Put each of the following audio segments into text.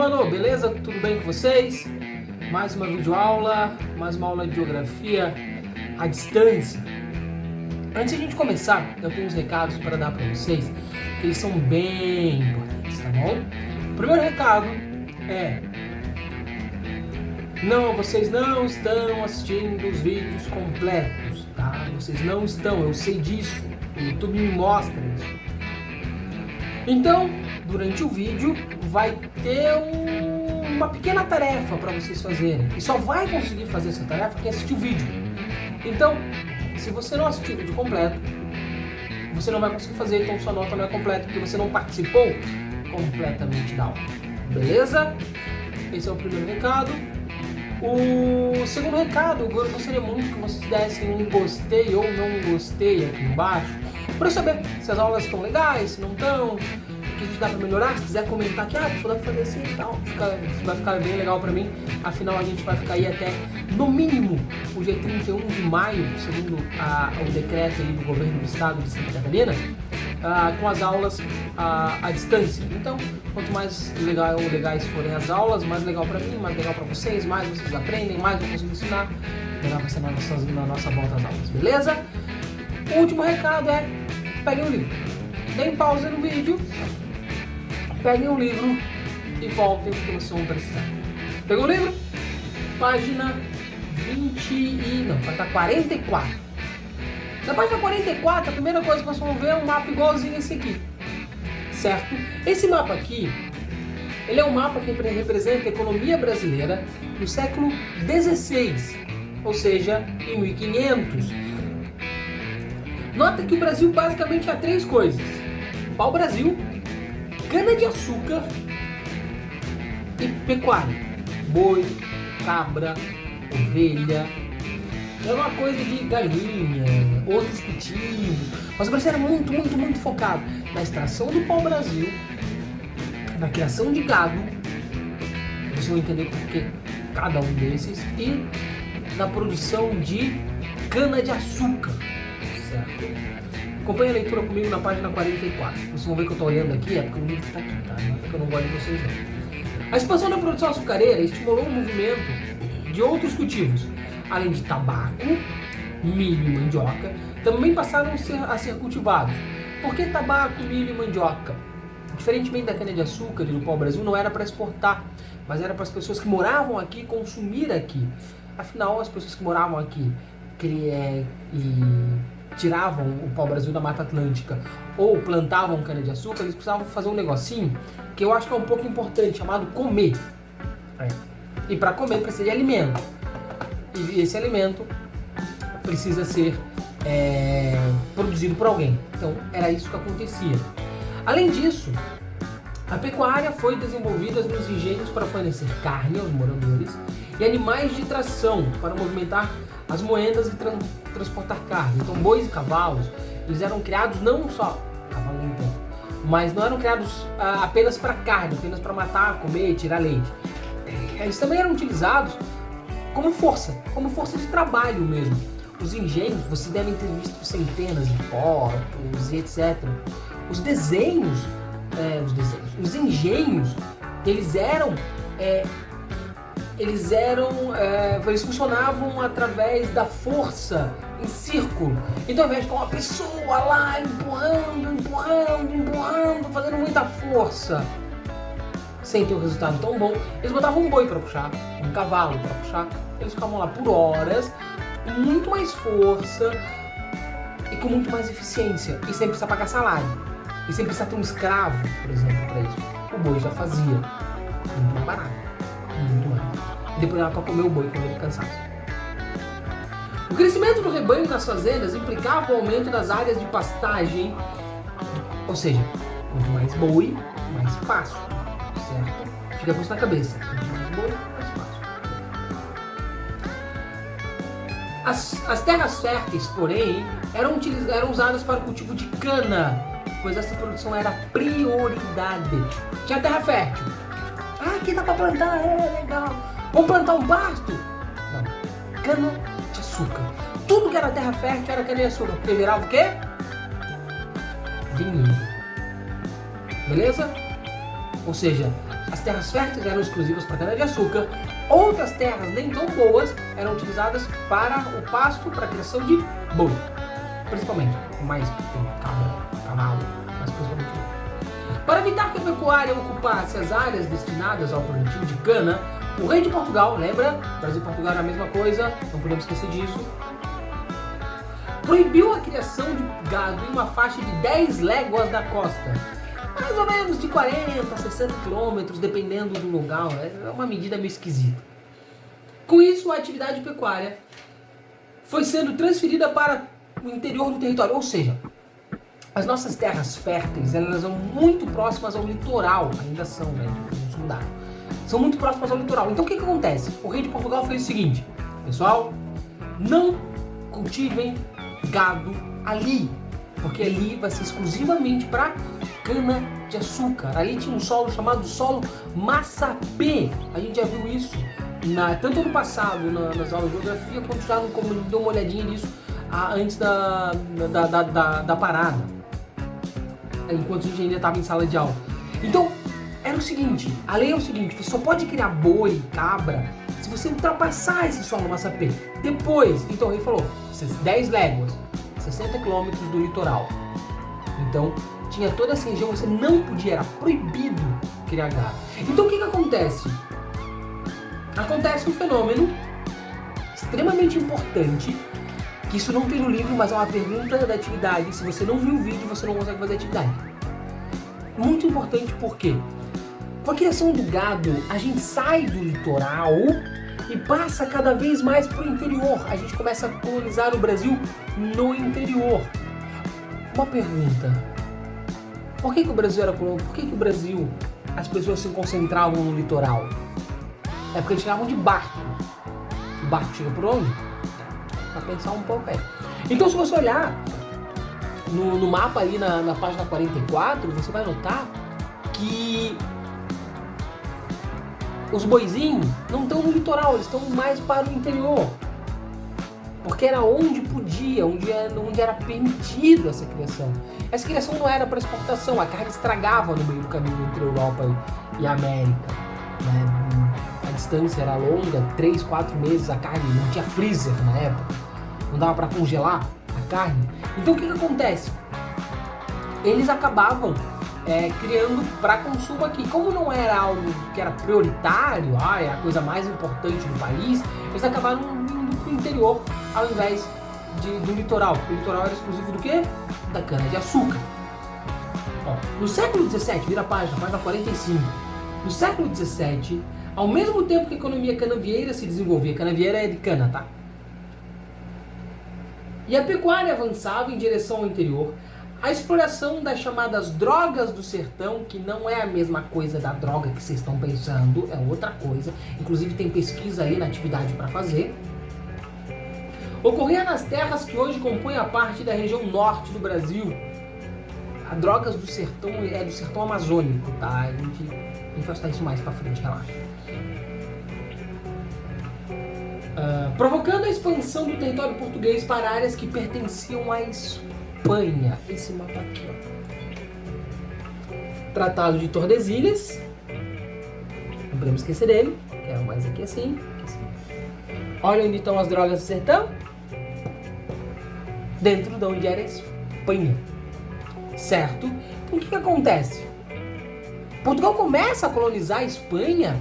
mano, beleza? Tudo bem com vocês? Mais uma videoaula, mais uma aula de geografia à distância. Antes de a gente começar, eu tenho uns recados para dar para vocês, que eles são bem importantes, tá bom? O primeiro recado é: vocês não estão assistindo os vídeos completos, tá? Vocês não estão, eu sei disso, o YouTube me mostra isso. Então, durante o vídeo vai ter uma pequena tarefa para vocês fazerem. E só vai conseguir fazer essa tarefa quem assistir o vídeo. Então, se você não assistiu o vídeo completo, você não vai conseguir fazer, então sua nota não é completa, porque você não participou completamente da aula. Beleza? Esse é o primeiro recado. O segundo recado, eu gostaria muito que vocês dessem um gostei ou não gostei aqui embaixo, para eu saber se as aulas estão legais, se não estão, o que a gente dá para melhorar. Se quiser comentar aqui, só dá para fazer assim e tal, vai ficar bem legal para mim. Afinal, a gente vai ficar aí até, no mínimo, o dia 31 de maio, segundo o decreto aí do governo do estado de Santa Catarina, com as aulas à distância. Então, quanto mais legais forem as aulas, mais legal para mim, mais legal para vocês, mais vocês aprendem, mais eu consigo ensinar, melhor vai ser na nossa volta às aulas, beleza? O último recado é: peguem o livro, deem pausa no vídeo, peguem o livro e voltem, porque vocês vão precisar. Pegou o livro? Página 44. Na página 44, a primeira coisa que vocês vão ver é um mapa igualzinho esse aqui, certo? Esse mapa aqui, ele é um mapa que representa a economia brasileira no século XVI, ou seja, em 1500. Nota que o Brasil basicamente há três coisas: pau-brasil, cana-de-açúcar e pecuária. Boi, cabra, ovelha, é uma coisa de galinha, outros cultivos. Mas o Brasil era muito focado na extração do pau-brasil, na criação de gado, vocês vão entender por que cada um desses, e na produção de cana-de-açúcar, certo? Acompanhe a leitura comigo na página 44. Vocês vão ver que eu estou olhando aqui, é porque o livro está aqui, tá? Não é porque eu não gosto de vocês não. A expansão da produção açucareira estimulou o movimento de outros cultivos, além de tabaco, milho e mandioca, também passaram a ser cultivados. Por que tabaco, milho e mandioca? Diferentemente da cana-de-açúcar e do pau-brasil, não era para exportar, mas era para as pessoas que moravam aqui consumir aqui. Afinal, as pessoas que moravam aqui e tiravam o pau-brasil da Mata Atlântica ou plantavam cana-de-açúcar, eles precisavam fazer um negocinho que eu acho que é um pouco importante, chamado comer. E para comer precisa de alimento. E esse alimento precisa ser produzido por alguém. Então era isso que acontecia. Além disso, a pecuária foi desenvolvida nos engenhos para fornecer carne aos moradores e animais de tração para movimentar as moedas e transportar carne. Então bois e cavalos, eles eram criados não só, mas não eram criados apenas para carne, apenas para matar, comer, tirar leite. Eles também eram utilizados como força de trabalho mesmo. Os engenhos, vocês devem ter visto centenas de fotos e etc. Os engenhos, eles funcionavam através da força em círculo. Então, ao invés de uma pessoa lá empurrando, fazendo muita força, sem ter um resultado tão bom, eles botavam um boi para puxar, um cavalo para puxar, eles ficavam lá por horas, com muito mais força e com muito mais eficiência, e sem precisar pagar salário, e sem precisar ter um escravo, por exemplo, para isso. O boi já fazia muito mais barato, muito mais. E depois dava para comer o boi quando ele cansasse. O crescimento do rebanho nas fazendas implicava o aumento das áreas de pastagem, ou seja, quanto mais boi, mais pasto. Certo? Fica com isso na cabeça. Quanto mais boi, mais fácil. As terras férteis, porém, eram usadas para o cultivo de cana, pois essa produção era prioridade. Tinha terra fértil. Aqui dá para plantar, legal. Vamos plantar um pasto? Não. Cana-de-açúcar. Tudo que era terra fértil era cana-de-açúcar, porque virava o quê? Dinheiro. Beleza? Ou seja, as terras férteis eram exclusivas para cana-de-açúcar, outras terras nem tão boas eram utilizadas para o pasto, para a criação de boi, principalmente, mais tem cabra, cavalo, mas principalmente boi. Para evitar que a pecuária ocupasse as áreas destinadas ao plantio de cana, o rei de Portugal, lembra? Brasil e Portugal era a mesma coisa, não podemos esquecer disso. Proibiu a criação de gado em uma faixa de 10 léguas da costa. Mais ou menos de 40 a 60 quilômetros, dependendo do lugar. É uma medida meio esquisita. Com isso, a atividade pecuária foi sendo transferida para o interior do território. Ou seja, as nossas terras férteis, elas são muito próximas ao litoral. Ainda são, né? Não mudaram. São muito próximas ao litoral. Então o que acontece? O rei de Portugal fez o seguinte: pessoal, não cultivem gado ali, porque ali vai ser exclusivamente para cana de açúcar. Ali tinha um solo chamado solo massapê. A gente já viu isso tanto no passado nas aulas de geografia, quanto já como deu uma olhadinha nisso antes da parada, enquanto a gente ainda estava em sala de aula. Então era o seguinte, a lei é o seguinte: você só pode criar boi, cabra, se você ultrapassar esse solo massapê. Depois, então o rei falou, 10 léguas, 60 quilômetros do litoral. Então, tinha toda essa região, você não podia, era proibido criar gado. Então, o que acontece? Acontece um fenômeno extremamente importante, que isso não tem no livro, mas é uma pergunta da atividade. Se você não viu o vídeo, você não consegue fazer a atividade. Muito importante, por quê? Com a criação do gado, a gente sai do litoral e passa cada vez mais para o interior. A gente começa a colonizar o Brasil no interior. Uma pergunta: por que o Brasil era colônia? Por que o Brasil, as pessoas se concentravam no litoral? É porque eles chegavam de barco. O barco chega por onde? Para pensar um pouco aí. Então, se você olhar no mapa ali na página 44, você vai notar que os boizinhos não estão no litoral, eles estão mais para o interior. Porque era onde podia, onde era permitido essa criação. Essa criação não era para exportação, a carne estragava no meio do caminho entre Europa e América. Né? A distância era longa, 3, 4 meses a carne, não tinha freezer na época, não dava para congelar a carne. Então o que acontece? Eles acabavam criando para consumo aqui. Como não era algo que era prioritário, é a coisa mais importante do país, eles acabaram indo para o interior ao invés do litoral. O litoral era exclusivo do quê? Da cana-de-açúcar. No século XVII, vira a página 45. No século XVII, ao mesmo tempo que a economia canavieira se desenvolvia, canavieira é de cana, tá? E a pecuária avançava em direção ao interior, a exploração das chamadas drogas do sertão, que não é a mesma coisa da droga que vocês estão pensando, é outra coisa, inclusive tem pesquisa aí na atividade para fazer, ocorria nas terras que hoje compõem a parte da região norte do Brasil. A drogas do sertão é do sertão amazônico, tá? A gente vai estudar isso mais para frente, relaxa. Provocando a expansão do território português para áreas que pertenciam à Espanha. Esse mapa aqui, Tratado de Tordesilhas, não podemos esquecer dele, que é mais aqui assim. Olha onde estão as drogas do sertão, dentro de onde era a Espanha, certo? Então o que acontece? Portugal começa a colonizar a Espanha,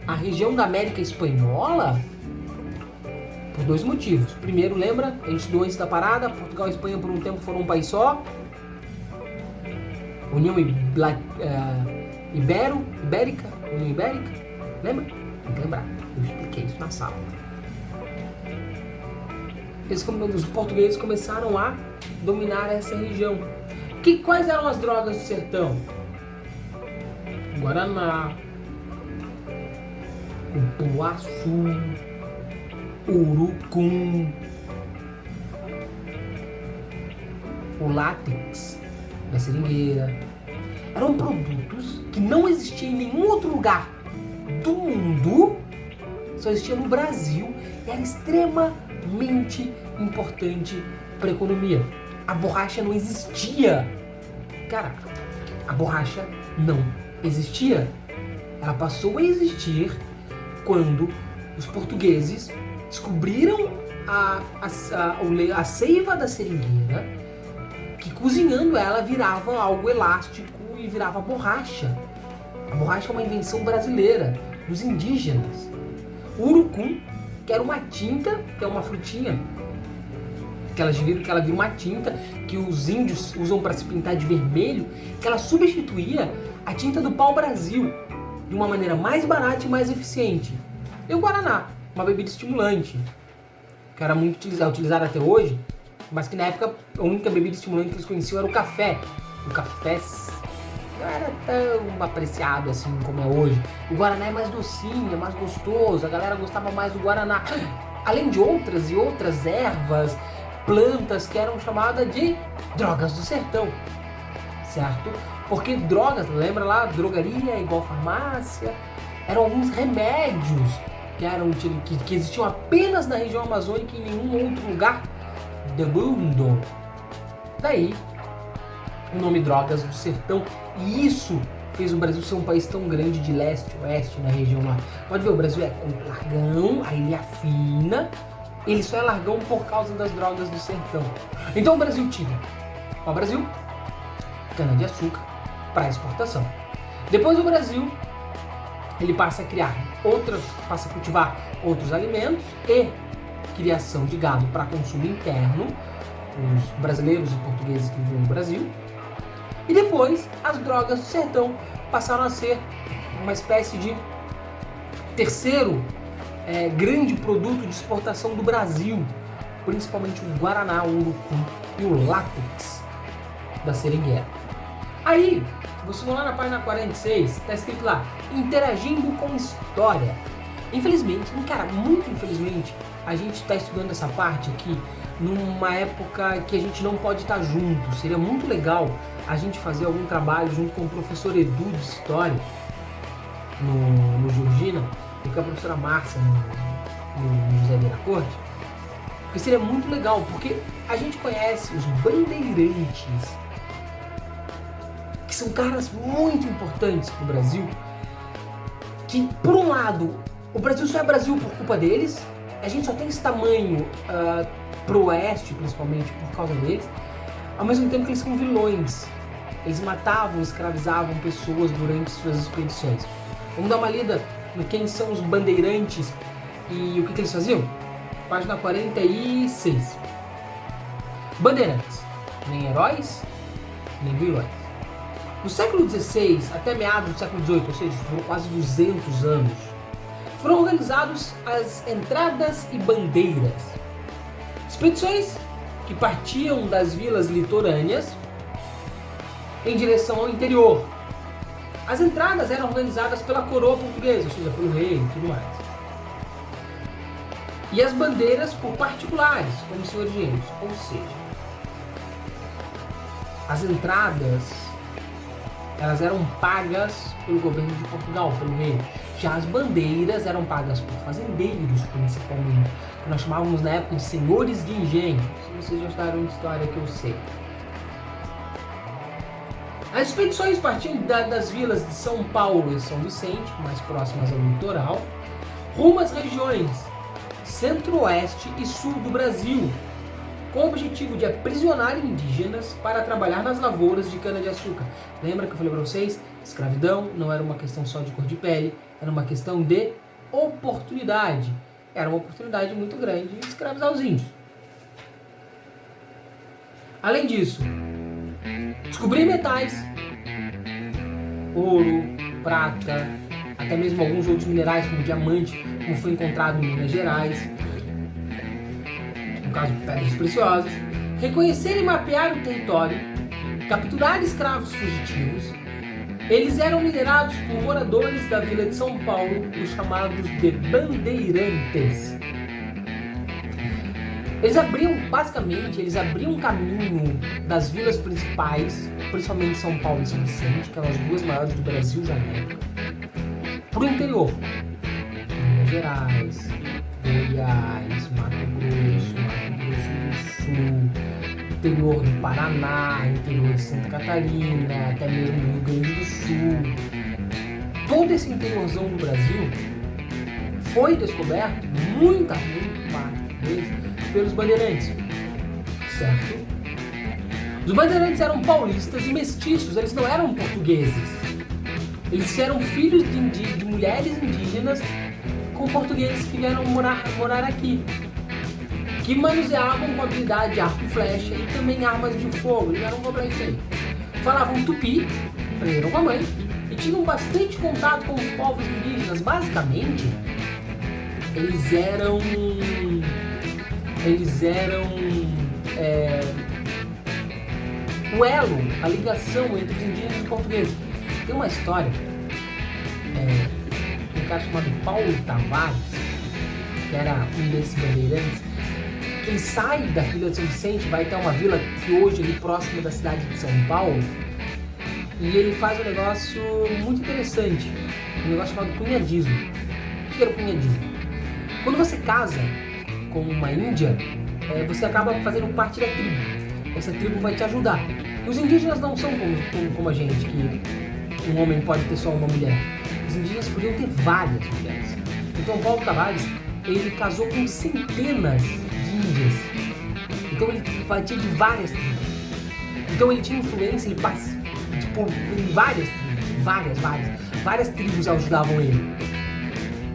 a região da América Espanhola, por 2 motivos. Primeiro, lembra? A gente estudou antes da parada, Portugal e Espanha por um tempo foram um país só. União Ibérica? União Ibérica? Lembra? Tem que lembrar. Eu expliquei isso na sala. Os portugueses começaram a dominar essa região. Quais eram as drogas do sertão? Guaraná, cupuaçu, urucum, o látex da seringueira. Eram produtos que não existiam em nenhum outro lugar do mundo, só existia no Brasil e era extremamente importante para a economia. A borracha não existia. Cara, a borracha não existia. Ela passou a existir quando os portugueses descobriram a seiva da seringueira, que cozinhando ela virava algo elástico e virava borracha. A borracha é uma invenção brasileira, dos indígenas. O urucum, que era uma tinta, que é uma frutinha, que ela vira uma tinta que os índios usam para se pintar de vermelho, que ela substituía a tinta do pau-brasil de uma maneira mais barata e mais eficiente. E o guaraná, uma bebida estimulante, que era muito utilizada até hoje, mas que na época a única bebida estimulante que eles conheciam era o café. O café não era tão apreciado assim como é hoje. O guaraná é mais docinho, é mais gostoso, a galera gostava mais do guaraná. Além de outras ervas, plantas que eram chamadas de drogas do sertão, certo? Porque drogas, lembra lá, drogaria é igual farmácia, eram alguns remédios que existiam apenas na região amazônica e em nenhum outro lugar do mundo. Daí o nome drogas do sertão, e isso fez o Brasil ser um país tão grande de leste a oeste na região lá. Pode ver, o Brasil é largão, a ilha fina, ele só é largão por causa das drogas do sertão. Então o Brasil tinha, o Brasil, cana-de-açúcar para exportação. Depois o Brasil, ele passa a cultivar outros alimentos e criação de gado para consumo interno, os brasileiros e portugueses que viviam no Brasil. E depois as drogas do sertão passaram a ser uma espécie de terceiro grande produto de exportação do Brasil, principalmente o guaraná, o urucum e o látex da seringueira. Aí, você vai lá na página 46, está escrito lá, interagindo com história. Infelizmente, muito infelizmente, a gente está estudando essa parte aqui numa época que a gente não pode estar junto. Seria muito legal a gente fazer algum trabalho junto com o professor Edu de História no Georgina e com a professora Márcia no José Vieira Corte, porque seria muito legal, porque a gente conhece os bandeirantes, que são caras muito importantes para o Brasil, que por um lado o Brasil só é Brasil por culpa deles, a gente só tem esse tamanho pro oeste principalmente por causa deles, ao mesmo tempo que eles são vilões, eles matavam, escravizavam pessoas durante suas expedições. Vamos dar uma lida no quem são os bandeirantes e o que eles faziam? Página 46. Bandeirantes, nem heróis, nem vilões. No século XVI até meados do século XVIII, ou seja, foram quase 200 anos, foram organizados as entradas e bandeiras. Expedições que partiam das vilas litorâneas em direção ao interior. As entradas eram organizadas pela coroa portuguesa, ou seja, pelo rei e tudo mais. E as bandeiras por particulares, como senhores engenheiros. Ou seja, as entradas elas eram pagas pelo governo de Portugal, pelo rei. Já as bandeiras eram pagas por fazendeiros, principalmente, que nós chamávamos na época de senhores de engenho. Se vocês já estudaram de história, que eu sei. As expedições partiam das vilas de São Paulo e São Vicente, mais próximas ao litoral, rumo às regiões centro-oeste e sul do Brasil, com o objetivo de aprisionar indígenas para trabalhar nas lavouras de cana-de-açúcar. Lembra que eu falei para vocês? Escravidão não era uma questão só de cor de pele, era uma questão de oportunidade. Era uma oportunidade muito grande de escravizar os índios. Além disso, descobrir metais, ouro, prata, até mesmo alguns outros minerais como diamante, como foi encontrado em Minas Gerais, no caso pedras preciosas, reconhecer e mapear o território, capturar escravos fugitivos. Eles eram liderados por moradores da vila de São Paulo, os chamados de bandeirantes. Eles abriam um caminho das vilas principais, principalmente São Paulo e São Vicente, que eram as duas maiores do Brasil já na época, para o interior. Minas Gerais, Goiás, Mato Grosso do Sul, interior do Paraná, interior de Santa Catarina, até mesmo do Rio Grande do Sul. todo esse interiorzão do Brasil foi descoberto, muito parte deles, pelos bandeirantes, certo? Os bandeirantes eram paulistas e mestiços, eles não eram portugueses. Eles eram filhos de mulheres indígenas com portugueses que vieram morar aqui, que manuseavam com habilidade arco e flecha e também armas de fogo. Eles eram pra isso aí. Falavam tupi, aprenderam com a mãe, e tinham bastante contato com os povos indígenas. Basicamente, eles eram o elo, a ligação entre os indígenas e os portugueses. Tem uma história, um cara chamado Paulo Tavares, que era um desses bandeirantes. Ele sai da Vila de São Vicente, vai até uma vila que hoje é ali próximo da cidade de São Paulo, e ele faz um negócio muito interessante, um negócio chamado cunhadismo. O que era o cunhadismo? Quando você casa com uma índia, você acaba fazendo parte da tribo. Essa tribo vai te ajudar. Os indígenas não são como a gente, que um homem pode ter só uma mulher. Os indígenas podiam ter várias mulheres. Então Paulo Tavares, ele casou com centenas de índias. Então ele partia de várias tribos. Então ele tinha influência, ele em várias tribos, várias tribos ajudavam ele.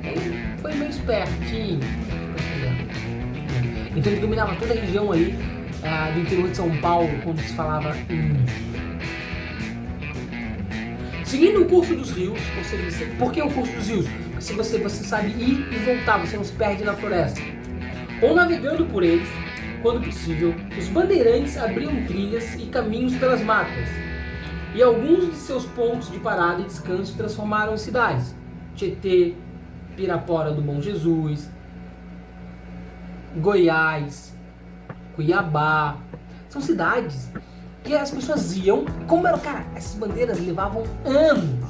Ele foi meio espertinho. Então ele dominava toda a região ali do interior de São Paulo, quando se falava índio. Seguindo o curso dos rios, ou seja, por que o curso dos rios? Porque se você sabe ir e voltar, você não se perde na floresta. Ou navegando por eles, quando possível, os bandeirantes abriam trilhas e caminhos pelas matas. E alguns de seus pontos de parada e descanso transformaram em cidades. Tietê, Pirapora do Bom Jesus, Goiás, Cuiabá. São cidades que as pessoas iam, e como era, cara, essas bandeiras levavam anos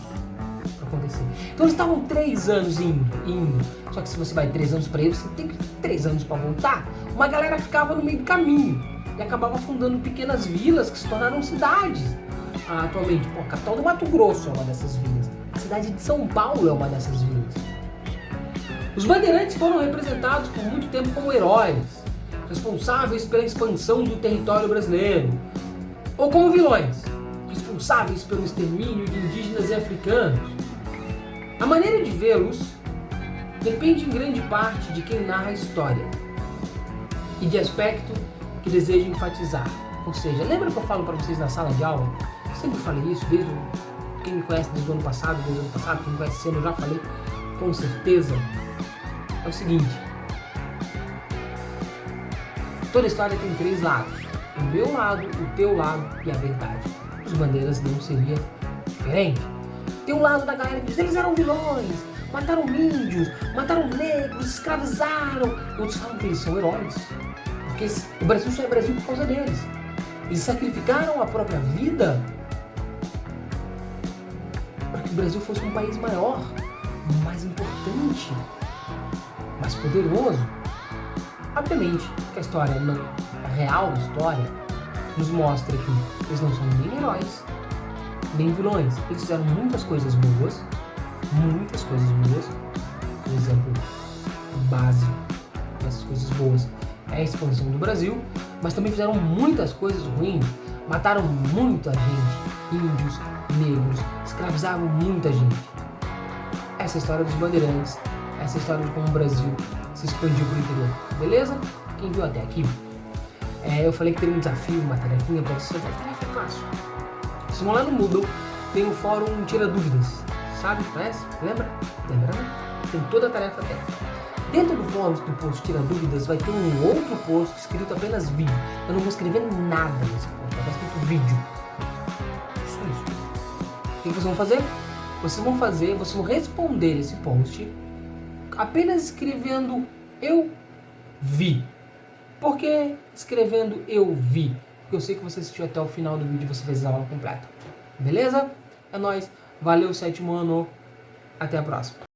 para acontecer. Então eles estavam 3 anos indo. Só que se você vai 3 anos para ir, você tem 3 anos para voltar. Uma galera ficava no meio do caminho e acabava fundando pequenas vilas que se tornaram cidades. Atualmente, a capital do Mato Grosso é uma dessas vilas. A cidade de São Paulo é uma dessas vilas. Os bandeirantes foram representados por muito tempo como heróis, responsáveis pela expansão do território brasileiro, ou como vilões, responsáveis pelo extermínio de indígenas e africanos. A maneira de vê-los depende em grande parte de quem narra a história e de aspecto que deseja enfatizar. Ou seja, lembra que eu falo para vocês na sala de aula? Eu sempre falei isso, quem me conhece desde o ano passado, quem me conhece esse ano, eu já falei com certeza. É o seguinte: toda história tem 3 lados. O meu lado, o teu lado e a verdade. Os bandeiras não seria diferente. Tem um lado da galera que diz: eles eram vilões, mataram índios, mataram negros, escravizaram. Outros falam que eles são heróis, porque o Brasil só é Brasil por causa deles. Eles sacrificaram a própria vida para que o Brasil fosse um país maior, mais importante, mais poderoso. Obviamente que a história, a real história, nos mostra que eles não são nem heróis, nem vilões. Eles fizeram muitas coisas boas. Por exemplo, base dessas coisas boas é a expansão do Brasil, mas também fizeram muitas coisas ruins. Mataram muita gente, índios, negros, escravizaram muita gente. Essa é a história dos bandeirantes, essa é a história de como o Brasil se expandiu por interior. Beleza? Quem viu até aqui? Eu falei que teria um desafio, uma tarefinha para vocês. A tarefa é fácil. Vocês vão lá no Moodle, tem o fórum Tira Dúvidas. Sabe? Conhece? Lembra? Lembra, né? Tem toda a tarefa até. Dentro do fórum do post Tira Dúvidas vai ter um outro post escrito apenas vídeo. Eu não vou escrever nada nesse post, vai estar escrito vídeo. Só isso. O que vocês vão fazer? Vocês vão responder esse post apenas escrevendo eu vi. Por que escrevendo eu vi? Porque eu sei que você assistiu até o final do vídeo e você fez a aula completa. Beleza? É nóis. Valeu, 7º ano. Até a próxima.